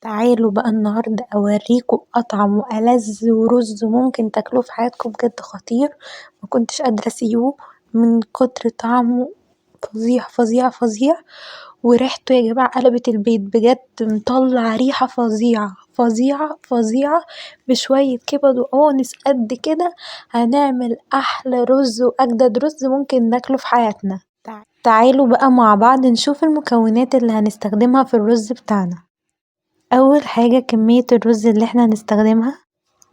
تعالوا بقى النهاردة اوريكم اطعم والذ رز ممكن تاكلوه في حياتكم، بجد خطير. مكنتش قادرة اسيبه من كتر طعمه، فظيع فظيع فظيع. وريحته يا جماعة قلبت البيت، بجد مطلع ريحة فظيعة فظيعة فظيعة. بشوية كبد وقوانص قد كده هنعمل احلى رز واجدد رز ممكن ناكله في حياتنا. تعالوا بقى مع بعض نشوف المكونات اللي هنستخدمها في الرز بتاعنا. اول حاجة كمية الرز اللي احنا هنستخدمها: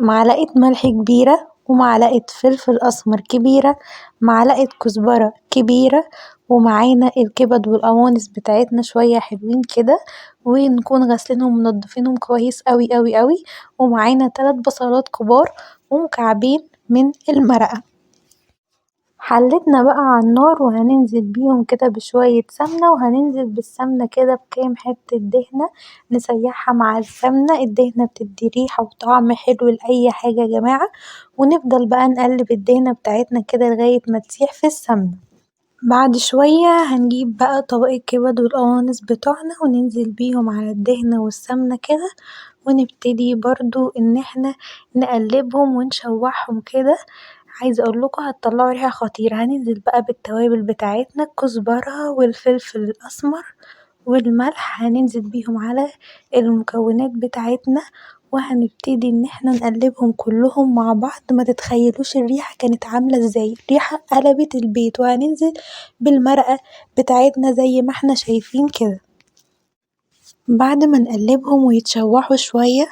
معلقة ملح كبيرة، ومعلقة فلفل اسمر كبيرة، معلقة كزبرة كبيرة، ومعانا الكبد والقوانص بتاعتنا شوية حلوين كده، ونكون غاسلينهم ومنضفينهم كويس اوي اوي اوي، ومعانا 3 بصلات كبار، ومكعبين من المرقة. حلتنا بقى على النار وهننزل بيهم كده بشوية سمنة، وهننزل بالسمنة كده بكام حتة دهنة نسيحها مع السمنة، الدهنة بتدي ريحة وطعم حلو لأي حاجة يا جماعة. ونفضل بقى نقلب الدهنة بتاعتنا كده لغاية ما تسيح في السمنة. بعد شوية هنجيب بقى طبق الكبد والقوانص بتوعنا وننزل بيهم على الدهنة والسمنة كده، ونبتدي برضو ان احنا نقلبهم ونشوحهم كده. عايزة اقولكوا هتطلعوا ريحة خطيرة. هننزل بقى بالتوابل بتاعتنا: الكزبرة والفلفل الاسمر والملح، هننزل بيهم على المكونات بتاعتنا، وهنبتدي ان احنا نقلبهم كلهم مع بعض. ما تتخيلوش الريحة كانت عاملة ازاي، ريحة قلبت البيت. وهننزل بالمرقة بتاعتنا زي ما احنا شايفين كده. بعد ما نقلبهم ويتشوحوا شوية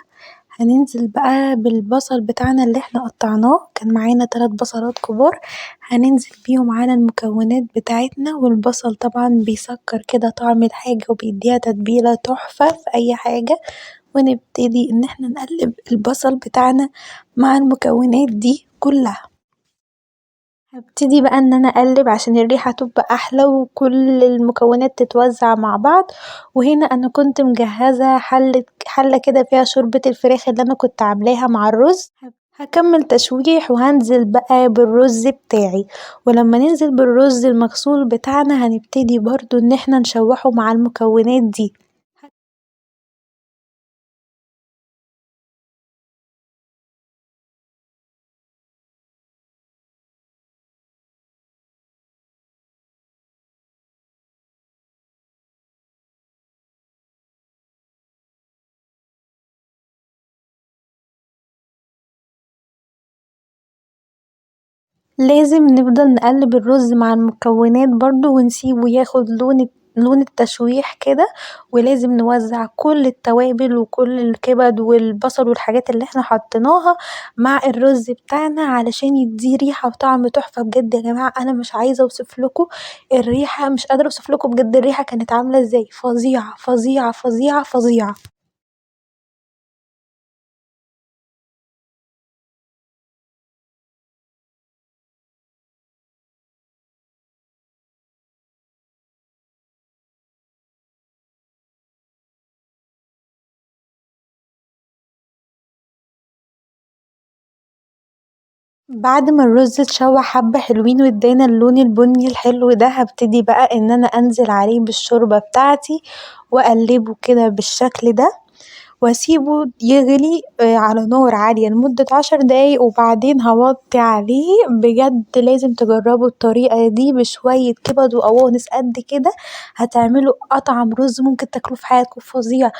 هننزل بقى بالبصل بتاعنا اللي احنا قطعناه، كان معانا 3 بصلات كبار، هننزل بيهم على المكونات بتاعتنا. والبصل طبعا بيسكر كده طعم الحاجة وبيديها تتبيلة تحفة في أي حاجة. ونبتدي ان احنا نقلب البصل بتاعنا مع المكونات دي كلها. هبتدي بقى ان انا اقلب عشان الريحة تبقى احلى وكل المكونات تتوزع مع بعض. وهنا انا كنت مجهزة حلة كده فيها شوربة الفراخ اللي انا كنت عاملاها مع الرز. هكمل تشويح وهنزل بقى بالرز بتاعي. ولما ننزل بالرز المغسول بتاعنا هنبتدي برضو ان احنا نشوحه مع المكونات دي. لازم نفضل نقلب الرز مع المكونات برضو ونسيبه ياخد لون التشويح كده. ولازم نوزع كل التوابل وكل الكبد والبصل والحاجات اللي احنا حطيناها مع الرز بتاعنا علشان يديه ريحة وطعم تحفة. بجد يا جماعة انا مش عايزة اوصفلكوا الريحة، مش قادرة اوصفلكوا بجد الريحة كانت عاملة ازاي، فظيعة فظيعة فظيعة فظيعة. بعد ما الرز اتشوح حبة حلوين وادانا اللون البني الحلو ده، هبتدي بقى ان انا انزل عليه بالشوربة بتاعتي واقلبه كده بالشكل ده، واسيبه يغلي على نار عالية لمدة 10 دقايق، وبعدين هوطي عليه. بجد لازم تجربوا الطريقة دي بشوية كبد وقوانص قد كده، هتعملوا اطعم رز ممكن تاكلوه في حياتكم. فظيع،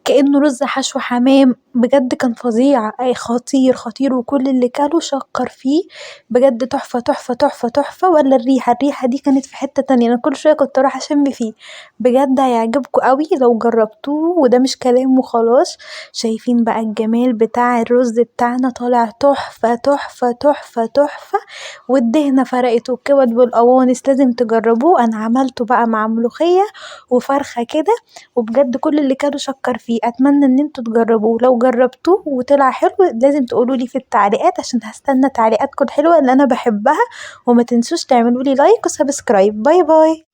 كأنه رز حشو حمام، بجد كان فظيع، اي خطير خطير. وكل اللي كله شكر فيه، بجد تحفة تحفة تحفة تحفة. ولا الريحة دي كانت في حتة تانية، انا كل شوية كنت اروح اشم فيه. بجد هيعجبكوا قوي لو جربتوه، وده مش كلام وخلاص. شايفين بقى الجمال بتاع الرز بتاعنا طالع تحفة تحفة تحفة تحفة. والدهنة فرقت والكبد والقوانص لازم تجربوه. انا عملته بقى مع ملوخية وفرخة كده، وبجد كل اللي كانوا شكر فيه. اتمنى ان انتوا تجربوه، لو جربتوه وطلع حلو لازم تقولوا لي في التعليقات عشان هستنى تعليقاتكم الحلوة اللي انا بحبها. وما تنسوش تعملوا لي لايك وسبسكرايب. باي باي.